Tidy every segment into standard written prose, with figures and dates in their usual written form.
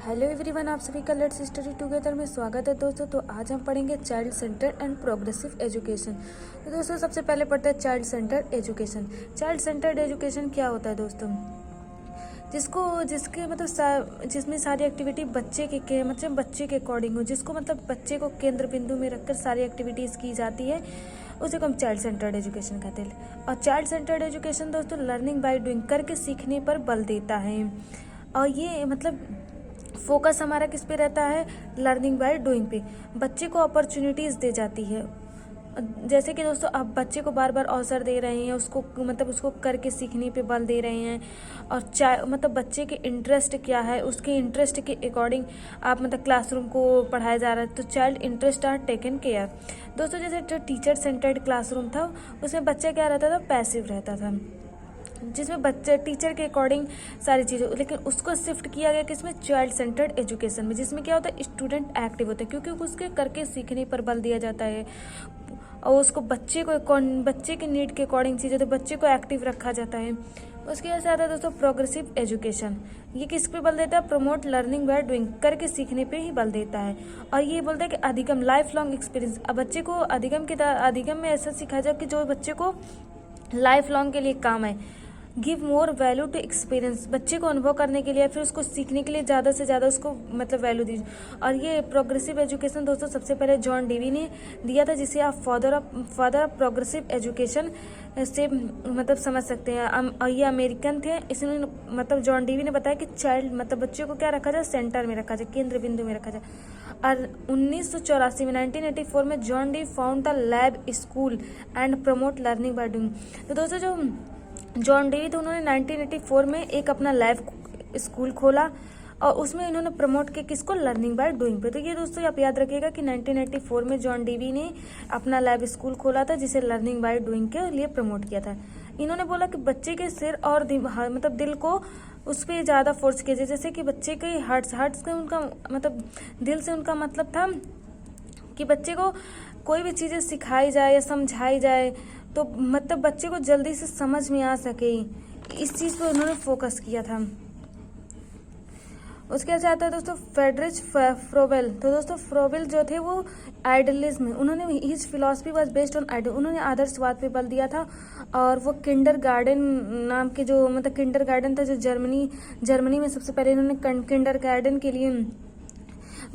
Hello everyone, आप सभी का लेट्स स्टडी टुगेदर में स्वागत है दोस्तों। तो आज हम पढ़ेंगे child centred and progressive education. तो दोस्तों सबसे पहले पढ़ते हैं child centred education. Child centred education क्या होता है दोस्तों? जिसके मतलब जिसमें सारी एक्टिविटी बच्चे के मतलब बच्चे के अकॉर्डिंग हो, जिसको मतलब बच्चे को केंद्र बिंदु में रखकर सारी एक्टिविटीज़ की जाती है, उसे को हम चाइल्ड सेंटर्ड एजुकेशन कहते हैं। और चाइल्ड सेंटर्ड एजुकेशन दोस्तों लर्निंग बाय डूइंग, करके सीखने पर बल देता है। और ये मतलब फोकस हमारा किस पे रहता है? लर्निंग बाय डूइंग पे। बच्चे को अपॉर्चुनिटीज़ दे जाती है, जैसे कि दोस्तों आप बच्चे को बार बार अवसर दे रहे हैं, उसको करके सीखने पे बल दे रहे हैं। और मतलब बच्चे के इंटरेस्ट क्या है, उसके इंटरेस्ट के अकॉर्डिंग आप मतलब क्लासरूम को पढ़ाया जा रहा है। तो child interest are taken care. दोस्तों जैसे जो टीचर सेंटर्ड क्लासरूम था उसमें बच्चा क्या रहता था? पैसिव रहता था, जिसमें बच्चे टीचर के अकॉर्डिंग सारी चीज़ें, लेकिन उसको शिफ्ट किया गया किसमें? चाइल्ड सेंटर्ड एजुकेशन में, जिसमें क्या होता है? स्टूडेंट एक्टिव होते हैं, क्योंकि उसके करके सीखने पर बल दिया जाता है। और उसको बच्चे के नीड के अकॉर्डिंग चीज़ें, तो बच्चे को एक्टिव रखा जाता है। उसके बाद से आता है दोस्तों प्रोग्रेसिव एजुकेशन। ये किस पे बल देता है? प्रमोट लर्निंग बाय डूइंग, करके सीखने पे ही बल देता है। और ये बोलता है कि अधिगम, लाइफ लॉन्ग एक्सपीरियंस। अब बच्चे को अधिगम में ऐसा सिखाया जाए कि जो बच्चे को लाइफ लॉन्ग के लिए काम है। Give more value to experience, बच्चे को अनुभव करने के लिए, फिर उसको सीखने के लिए ज़्यादा से ज़्यादा उसको मतलब वैल्यू दीजिए। और ये प्रोग्रेसिव एजुकेशन दोस्तों सबसे पहले जॉन डेवी ने दिया था, जिसे आप फादर ऑफ प्रोग्रेसिव एजुकेशन से मतलब समझ सकते हैं। और ये अमेरिकन थे, इसने मतलब जॉन डेवी ने बताया कि चाइल्ड मतलब बच्चे को क्या रखा जाए? सेंटर में रखा जाए, केंद्र बिंदु में रखा जाए। और 1984 में 1984 में John D found the lab school and promote learning by doing. तो दोस्तों जो जॉन डेवी थे उन्होंने 1984 में एक अपना लैब स्कूल खोला, और उसमें इन्होंने प्रमोट किया किसको? लर्निंग बाय डूइंग पे। तो ये दोस्तों आप याद रखिएगा कि 1984 में जॉन डेवी ने अपना लैब स्कूल खोला था, जिसे लर्निंग बाय डूइंग के लिए प्रमोट किया था। इन्होंने बोला कि बच्चे के सिर और मतलब दिल को उस पर ज़्यादा फोर्स कीजिए, जैसे कि बच्चे के हार्ट्स का उनका मतलब दिल से उनका मतलब था कि बच्चे को कोई भी चीज़ें सिखाई जाए या समझाई जाए तो मतलब बच्चे को जल्दी से समझ में आ सके, इस चीज़ पर उन्होंने फोकस किया था। उसके बाद आता है दोस्तों फ्रेडरिच फ्रोवेल। तो दोस्तों फ्रोवेल जो थे वो आइडियलिज्म, उन्होंने his philosophy was based on ideal, उन्होंने आदर्शवाद पे बल दिया था। और वो किंडर गार्डन नाम के जो मतलब किंडर गार्डन था जो जर्मनी में सबसे पहले इन्होंने किंडर गार्डन के लिए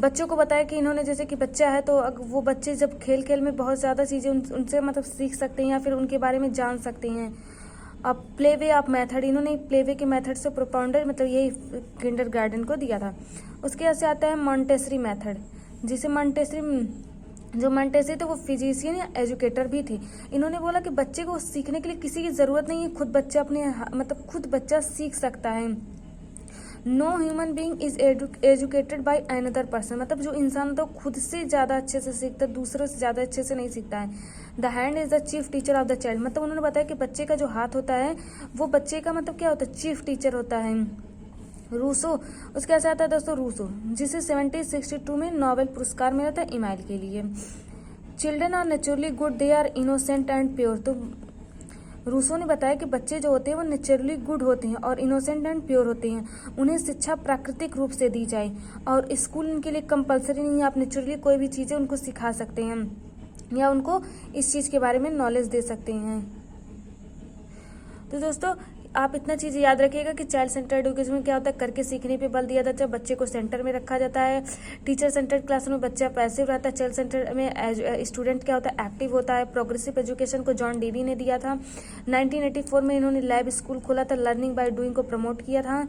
बच्चों को बताया कि इन्होंने जैसे कि बच्चा है तो वो बच्चे जब खेल खेल में बहुत ज़्यादा चीज़ें उनसे मतलब सीख सकते हैं या फिर उनके बारे में जान सकते हैं। अब प्ले वे ऑफ मेथड, इन्होंने प्ले वे के मेथड से प्रोपाउंडर मतलब यही किंडर गार्डन को दिया था। उसके बाद से आता है मॉन्टेसरी मेथड, जिसे मॉन्टेसरी तो वो फिजिशियन या एजुकेटर भी थे। इन्होंने बोला कि बच्चे को सीखने के लिए किसी की ज़रूरत नहीं है, खुद बच्चा सीख सकता है। No human being is educated by another person, मतलब जो इंसान तो खुद से ज़्यादा अच्छे से सीखता है, दूसरों से ज़्यादा अच्छे से नहीं सीखता है। The hand is the chief teacher of the child, मतलब उन्होंने बताया कि बच्चे का जो हाथ होता है वो बच्चे का मतलब क्या होता है? चीफ टीचर होता है। रूसो, उसके ऐसा आता है दोस्तों रूसो, जिसे 1762 में नोबेल पुरस्कार मिला था ईमेल के लिए। Children are naturally good, they are innocent and pure. तो रूसो ने बताया कि बच्चे जो होते हैं वो नेचुरली गुड होते हैं और इनोसेंट एंड प्योर होते हैं। उन्हें शिक्षा प्राकृतिक रूप से दी जाए और स्कूल उनके लिए कंपलसरी नहीं है, आप नेचुरली कोई भी चीज़ें उनको सिखा सकते हैं या उनको इस चीज़ के बारे में नॉलेज दे सकते हैं। तो दोस्तों आप इतना चीज़ याद रखिएगा कि चाइल्ड सेंटर्ड एजुकेशन में क्या होता है? करके सीखने पे बल दिया जाता है, बच्चे को सेंटर में रखा जाता है। टीचर सेंटर्ड क्लासरूम में बच्चा पैसिव रहता है, चाइल्ड सेंटर में स्टूडेंट क्या होता है? एक्टिव होता है। प्रोग्रेसिव एजुकेशन को जॉन डेवी ने दिया था। 1984 में इन्होंने लैब स्कूल खोला था, लर्निंग बाय डूइंग को प्रमोट किया था।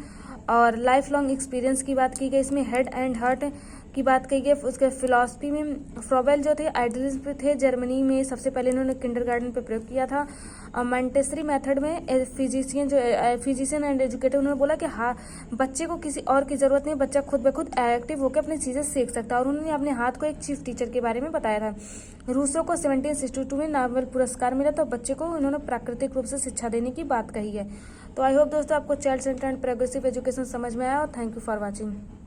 और लाइफ लॉन्ग एक्सपीरियंस की बात की गई, इसमें हेड एंड हार्ट की बात कही गई। उसके फिलॉसफी में फ्रोवेल जो थे आइडियलिस्ट थे, जर्मनी में सबसे पहले इन्होंने किंडरगार्टन पे प्रयोग किया था। मॉन्टेसरी मेथड में फिजिशियन एंड एजुकेटर, उन्होंने बोला कि हाँ बच्चे को किसी और की ज़रूरत नहीं, बच्चा खुद ब खुद एक्टिव होकर अपनी चीज़ें सीख सकता है। और उन्होंने अपने हाथ को एक चीफ टीचर के बारे में बताया था। रूसो को 1762 में नोबेल पुरस्कार मिला था, बच्चे को उन्होंने प्राकृतिक रूप से शिक्षा देने की बात कही है। तो आई होप दोस्तों आपको child centre and progressive education समझ में आया, और थैंक यू फॉर वॉचिंग।